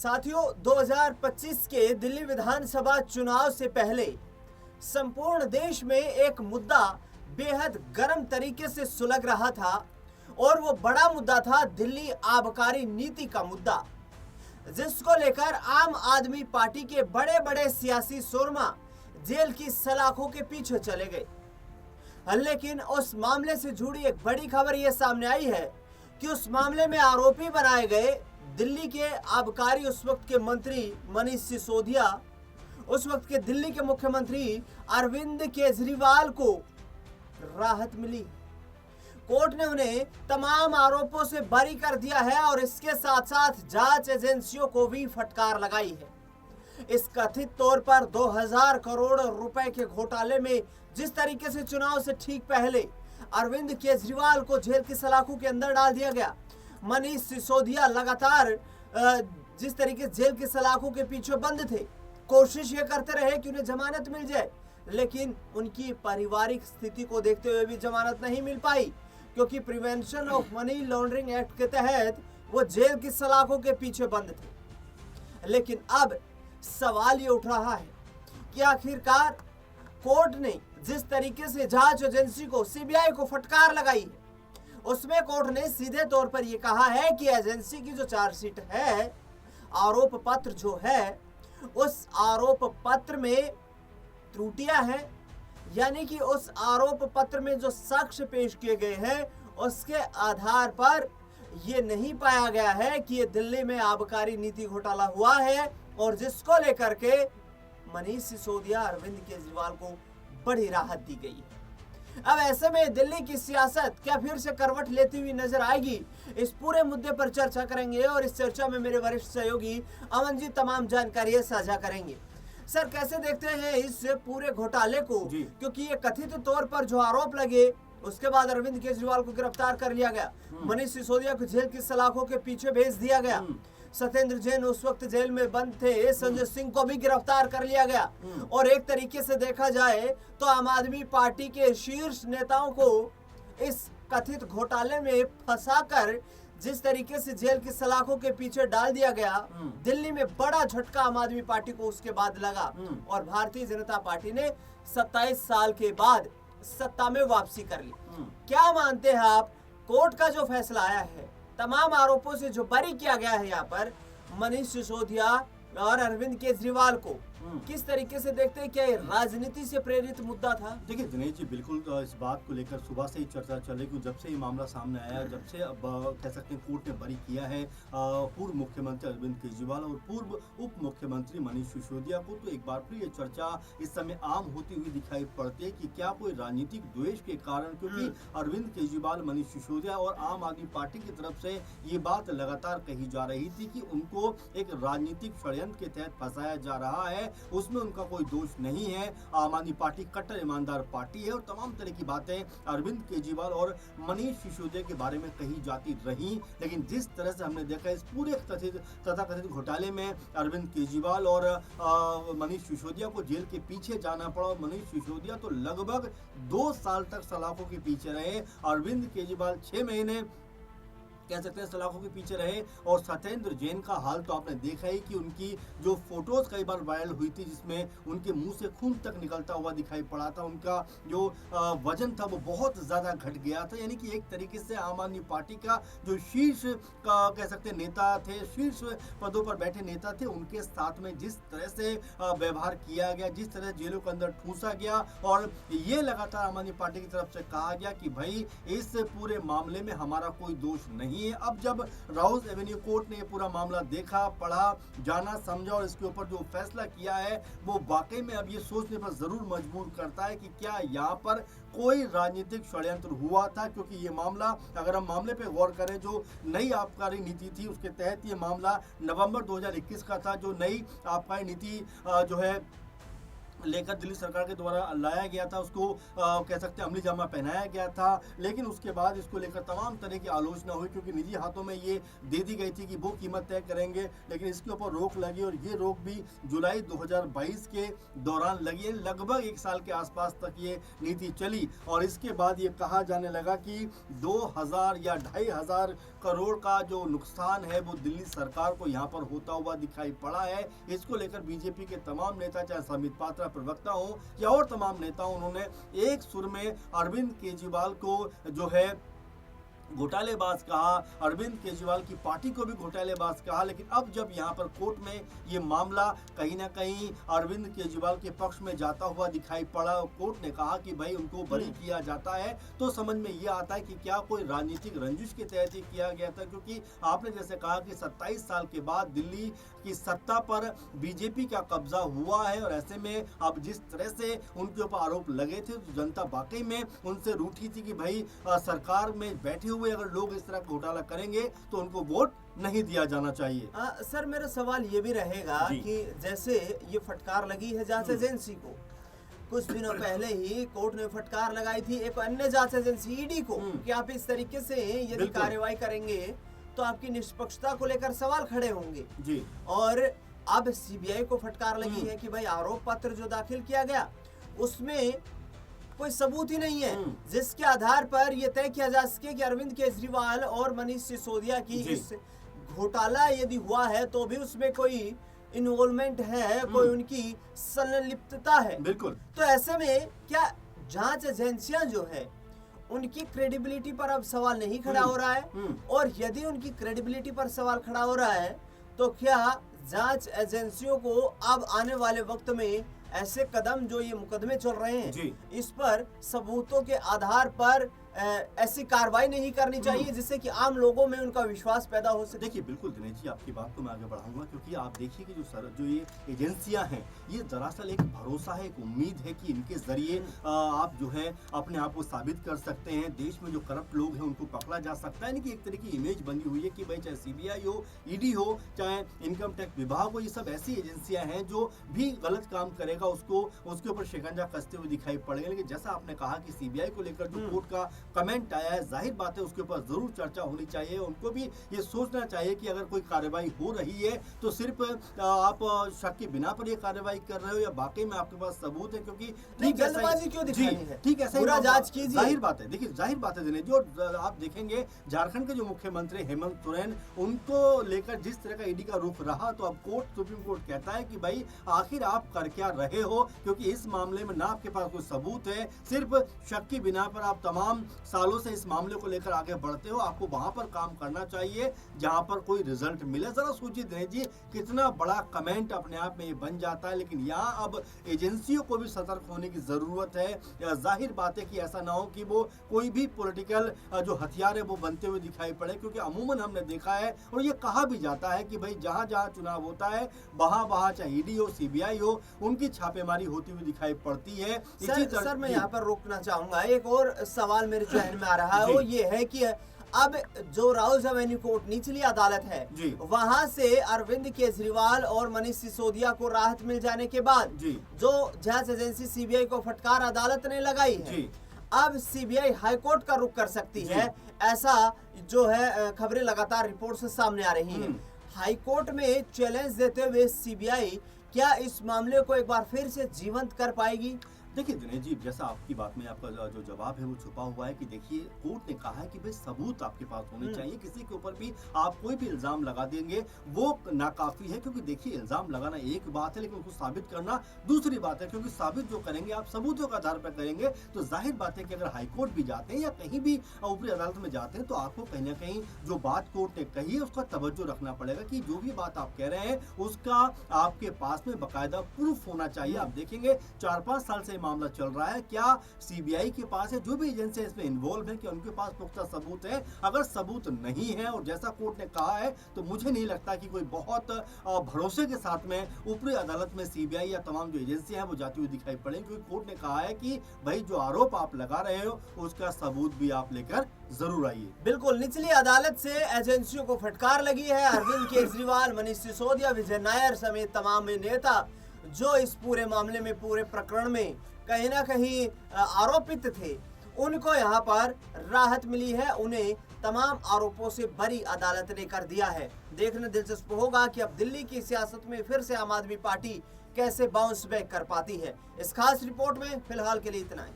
साथियों, 2025 के दिल्ली विधानसभा चुनाव से पहले संपूर्ण देश में एक मुद्दा बेहद गर्म तरीके से सुलग रहा था और वो बड़ा मुद्दा था दिल्ली आबकारी नीति का मुद्दा, जिसको लेकर आम आदमी पार्टी के बड़े बड़े सियासी सुरमा जेल की सलाखों के पीछे चले गए। लेकिन उस मामले से जुड़ी एक बड़ी खबर यह सामने आई है कि उस मामले में आरोपी बनाए गए दिल्ली के आबकारी उस वक्त के मंत्री मनीष सिसोदिया, उस वक्त के दिल्ली के मुख्यमंत्री अरविंद केजरीवाल को राहत मिली। कोर्ट ने उन्हें तमाम आरोपों से बरी कर दिया है और इसके साथ साथ जांच एजेंसियों को भी फटकार लगाई है। इस कथित तौर पर 2000 करोड़ रुपए के घोटाले में जिस तरीके से चुनाव से ठीक पहले अरविंद केजरीवाल को जेल की सलाखों के अंदर डाल दिया गया, मनीष सिसोदिया लगातार जिस तरीके से जेल की सलाखों के पीछे बंद थे, कोशिश ये करते रहे कि उन्हें जमानत मिल जाए, लेकिन उनकी पारिवारिक स्थिति को देखते हुए भी जमानत नहीं मिल पाई, क्योंकि prevention of money laundering act के तहत वो जेल की सलाखों के पीछे बंद थे। लेकिन अब सवाल ये उठ रहा है कि आखिरकार कोर्ट ने जिस तरीके से जांच एजेंसी को, सीबीआई को फटकार लगाई है, उसमें कोर्ट ने सीधे तौर पर यह कहा है कि एजेंसी की जो चार्जशीट है, आरोप पत्र जो है, उस आरोप पत्र में त्रुटियां हैं, यानी कि उस आरोप पत्र में जो साक्ष्य पेश किए गए हैं उसके आधार पर यह नहीं पाया गया है कि ये दिल्ली में आबकारी नीति घोटाला हुआ है, और जिसको लेकर के मनीष सिसोदिया, अरविंद केजरीवाल को बड़ी राहत दी गई है। अब ऐसे में दिल्ली की सियासत क्या फिर से करवट लेती हुई नजर आएगी? इस पूरे मुद्दे पर चर्चा करेंगे और इस चर्चा में मेरे वरिष्ठ सहयोगी अमन जी तमाम जानकारियां साझा करेंगे। सर, कैसे देखते हैं इस पूरे घोटाले को? क्योंकि ये कथित तौर पर जो आरोप लगे, उसके बाद अरविंद केजरीवाल को गिरफ्तार कर लिया गया, मनीष सिसोदिया को जेल की सलाखों के पीछे भेज दिया गया, सत्येंद्र जैन उस वक्त जेल में बंद थे, संजय सिंह को भी गिरफ्तार कर लिया गया, और एक तरीके से देखा जाए तो आम आदमी पार्टी के शीर्ष नेताओं को इस कथित घोटाले में फंसाकर जिस तरीके से जेल की सलाखों के पीछे डाल दिया गया, दिल्ली में बड़ा झटका आम आदमी पार्टी को उसके बाद लगा और भारतीय जनता पार्टी ने 27 साल के बाद सत्ता में वापसी कर ली। क्या मानते हैं आप, कोर्ट का जो फैसला आया है, तमाम आरोपों से जो बरी किया गया है यहाँ पर मनीष सिसोदिया और अरविंद केजरीवाल को, किस तरीके से देखते हैं? क्या ये राजनीति से प्रेरित मुद्दा था? देखिए दिनेश जी, बिल्कुल इस बात को लेकर सुबह से ही चर्चा चल रही, जब से ये मामला सामने आया, जब से अब कह सकते हैं कोर्ट ने बरी किया है पूर्व मुख्यमंत्री अरविंद केजरीवाल और पूर्व उप मुख्यमंत्री मनीष सिसोदिया को, तो एक बार फिर ये चर्चा इस समय आम होती हुई दिखाई पड़ती है कि क्या कोई राजनीतिक द्वेष के कारण, क्योंकि अरविंद केजरीवाल, मनीष सिसोदिया और आम आदमी पार्टी की तरफ से ये बात लगातार कही जा रही थी कि उनको एक राजनीतिक षड्यंत्र के तहत फंसाया जा रहा है, उसमें उनका कोई दोष नहीं है, आम आदमी पार्टी कट्टर ईमानदार पार्टी है, और तमाम तरह की बातें अरविंद केजरीवाल और मनीष सिसोदिया के बारे में कही जाती रही। लेकिन जिस तरह से हमने देखा इस पूरे तथाकथित घोटाले में अरविंद केजरीवाल और मनीष सिसोदिया को जेल के पीछे जाना पड़ा। मनीष सिसोदिया तो लगभग 2 साल तक सलाखों के पीछे रहे, अरविंद केजरीवाल 6 महीने कह सकते हैं सलाखों के पीछे रहे, और सत्येंद्र जैन का हाल तो आपने देखा ही कि उनकी जो फोटोज कई बार वायरल हुई थी जिसमें उनके मुंह से खून तक निकलता हुआ दिखाई पड़ा था, उनका जो वजन था वो बहुत ज्यादा घट गया था। यानी कि एक तरीके से आम आदमी पार्टी का जो शीर्ष का कह सकते हैं नेता थे, शीर्ष पदों पर बैठे नेता थे, उनके साथ में जिस तरह से व्यवहार किया गया, जिस तरह जेलों के अंदर ठूसा गया, और ये लगातार आम आदमी पार्टी की तरफ से कहा गया कि भाई इस पूरे मामले में हमारा कोई दोष नहीं। अब जब राउस एवेन्यू कोर्ट ने पूरा मामला देखा, पढ़ा, जाना, समझा और इसके ऊपर जो फैसला किया है वो वाकई में अब ये सोचने पर जरूर मजबूर करता है कि क्या यहाँ पर कोई राजनीतिक षड्यंत्र हुआ था, क्योंकि ये मामला, अगर हम मामले पे गौर करें, जो नई आबकारी नीति थी उसके तहत ये मामला नवंबर 2021 का था। जो नई आबकारी नीति जो है लेकर दिल्ली सरकार के द्वारा लाया गया था, उसको कह सकते हैं अमली जामा पहनाया गया था। लेकिन उसके बाद इसको लेकर तमाम तरह की आलोचना हुई, क्योंकि निजी हाथों में ये दे दी गई थी कि वो कीमत तय करेंगे, लेकिन इसके ऊपर रोक लगी और ये रोक भी जुलाई 2022 के दौरान लगी है। लगभग 1 साल के आसपास तक ये नीति चली और इसके बाद ये कहा जाने लगा कि 2000 या 2500 करोड़ का जो नुकसान है वो दिल्ली सरकार को यहाँ पर होता हुआ दिखाई पड़ा है। इसको लेकर बीजेपी के तमाम नेता, चाहे संबित पात्रा प्रवक्ता हो या और तमाम नेता, उन्होंने एक सुर में अरविंद केजरीवाल को जो है घोटालेबाज कहा, अरविंद केजरीवाल की पार्टी को भी घोटालेबाज कहा। लेकिन अब जब यहाँ पर कोर्ट में ये मामला कहीं ना कहीं अरविंद केजरीवाल के पक्ष में जाता हुआ दिखाई पड़ा और कोर्ट ने कहा कि भाई उनको बरी किया जाता है, तो समझ में ये आता है कि क्या कोई राजनीतिक रंजिश के तहत ही किया गया था। क्योंकि आपने जैसे कहा कि 27 साल के बाद दिल्ली की सत्ता पर बीजेपी का कब्जा हुआ है और ऐसे में अब जिस तरह से उनके ऊपर आरोप लगे थे तो जनता वाकई में उनसे रूठी थी कि भाई सरकार में बैठे हुए अगर लोग इस तरह घोटाला करेंगे तो उनको वोट नहीं दिया जाना चाहिए। सर मेरा सवाल ये भी रहेगा कि जैसे ये फटकार लगी है जांच एजेंसी को, कुछ दिनों पहले ही कोर्ट ने फटकार लगाई थी एक अन्य जांच एजेंसी ईडी को कि आप इस तरीके से यदि कार्रवाई करेंगे तो आपकी निष्पक्षता को लेकर सवाल खड़े होंगे जी। और अब सीबीआई को फटकार लगी है कि भाई आरोप पत्र जो दाखिल किया गया उसमें कोई सबूत ही नहीं है जिसके आधार पर यह तय किया जा सके कि अरविंद केजरीवाल और मनीष सिसोदिया की इस घोटाला यदि हुआ है तो भी उसमें कोई इन्वॉल्वमेंट है, कोई उनकी संलिप्तता है। बिल्कुल। तो ऐसे में क्या जांच एजेंसियां जो है उनकी क्रेडिबिलिटी पर अब सवाल नहीं खड़ा हो रहा है? और यदि उनकी क्रेडिबिलिटी पर सवाल खड़ा हो रहा है तो क्या जांच एजेंसियों को अब आने वाले वक्त में ऐसे कदम जो ये मुकदमे चल रहे हैं इस पर सबूतों के आधार पर ऐसी कार्रवाई नहीं करनी चाहिए जिससे कि आम लोगों में उनका विश्वास पैदा हो सके? देखिए बिल्कुल दिनेश जी, आपकी बात को मैं आगे बढ़ाऊंगा, क्योंकि आप देखिए कि जो ये एजेंसियां हैं ये दरअसल एक भरोसा है, एक उम्मीद है कि इनके जरिए आप जो है अपने आप को साबित कर सकते हैं, देश में जो करप्ट लोग हैं उनको पकड़ा जा सकता है। इनकी एक तरह की इमेज बनी हुई है कि भाई चाहे सीबीआई हो, ईडी हो, चाहे इनकम टैक्स विभाग हो, ये सब ऐसी एजेंसियां हैं जो भी गलत काम करेगा उसको उसके ऊपर शिकंजा कसते हुए दिखाई पड़ेगा। लेकिन जैसा आपने कहा कि सीबीआई को लेकर जो कोर्ट का कमेंट आया है, जाहिर बात है उसके ऊपर जरूर चर्चा होनी चाहिए। उनको भी ये सोचना चाहिए कि अगर कोई कार्रवाई हो रही है तो सिर्फ आप शक के बिना पर ये कार्रवाई कर रहे हो या वाकई में आपके पास सबूत है, क्योंकि जल्दबाजी क्यों दिखानी है? ठीक ऐसा पूरा जांच कीजिए। जाहिर बात है, देखिए जाहिर बात है दिनेश जी, और आप देखेंगे झारखंड के जो मुख्यमंत्री हेमंत सोरेन, उनको लेकर जिस तरह का ईडी का रुख रहा, तो अब सुप्रीम कोर्ट कहता है कि भाई आखिर आप कर क्या रहे हो, क्योंकि इस मामले में ना आपके पास कोई सबूत है, सिर्फ शक की बिना पर आप तमाम सालों से इस मामले को लेकर आगे बढ़ते हो। आपको वहां पर काम करना चाहिए जहां पर कोई रिजल्ट मिले। जरा सोचिए दिनेश जी, कितना बड़ा कमेंट अपने आप में ये बन जाता है। लेकिन यहाँ अब एजेंसियों को भी सतर्क होने की जरूरत है। जाहिर बात है कि ऐसा ना हो कि वो कोई भी पॉलिटिकल जो हथियार है वो बनते हुए दिखाई पड़े, क्योंकि अमूमन हमने देखा है और ये कहा भी जाता है कि भाई जहां जहां चुनाव होता है वहां चाहे ईडी हो, सीबीआई हो, उनकी छापेमारी होती हुई दिखाई पड़ती है। सर मैं यहाँ पर रोकना चाहूंगा, एक और सवाल मेरे जहन में आ रहा है, वो ये है कि अब जो राउज एवेन्यू कोर्ट निचली अदालत है वहां से अरविंद केजरीवाल और मनीष सिसोदिया को राहत मिल जाने के बाद जो जांच एजेंसी सीबीआई को फटकार अदालत ने लगाई है, अब सीबीआई हाईकोर्ट का रुख कर सकती है, ऐसा जो है खबरें लगातार रिपोर्ट से सामने आ रही है। हाईकोर्ट में चैलेंज देते हुए सीबीआई क्या इस मामले को एक बार फिर से जीवंत कर पाएगी? देखिए दिनेश जी, जैसा आपकी बात में आपका जो जवाब है वो छुपा हुआ है कि देखिए कोर्ट ने कहा है कि भाई सबूत आपके पास होने चाहिए। किसी के ऊपर भी आप कोई भी इल्जाम लगा देंगे वो नाकाफी है, क्योंकि देखिए इल्जाम लगाना एक बात है लेकिन उसको साबित करना दूसरी बात है, क्योंकि साबित जो करेंगे आप सबूतों के आधार पर करेंगे। तो जाहिर बात है कि अगर हाईकोर्ट भी जाते हैं या कहीं भी ऊपरी अदालत में जाते हैं तो आपको कहीं ना कहीं जो बात कोर्ट ने कही है उसका तवज्जो रखना पड़ेगा कि जो भी बात आप कह रहे हैं उसका आपके पास में बाकायदा प्रूफ होना चाहिए। आप देखेंगे 4-5 साल से मामला चल रहा है, क्या सीबीआई के पास है, जो भी एजेंसी इसमें इन्वॉल्व है, कि उनके पास पुख्ता सबूत है? अगर सबूत नहीं है और जैसा कोर्ट ने कहा है तो मुझे नहीं लगता कि कोई बहुत भरोसे के साथ में ऊपरी अदालत में सीबीआई या तमाम जो एजेंसियां हैं वो जाती हुई दिखाई पड़े, क्योंकि कोर्ट ने कहा है कि भाई जो आरोप आप लगा रहे हो उसका सबूत भी आप लेकर जरूर आइए। बिल्कुल, निचली अदालत से एजेंसियों को फटकार लगी है। अरविंद केजरीवाल, मनीष सिसोदिया, विजय नायर समेत तमाम नेता जो इस पूरे मामले में, पूरे प्रकरण में कहीं ना कहीं आरोपित थे, उनको यहाँ पर राहत मिली है। उन्हें तमाम आरोपों से बरी अदालत ने कर दिया है। देखना दिलचस्प होगा कि अब दिल्ली की सियासत में फिर से आम आदमी पार्टी कैसे बाउंस बैक कर पाती है। इस खास रिपोर्ट में फिलहाल के लिए इतना ही।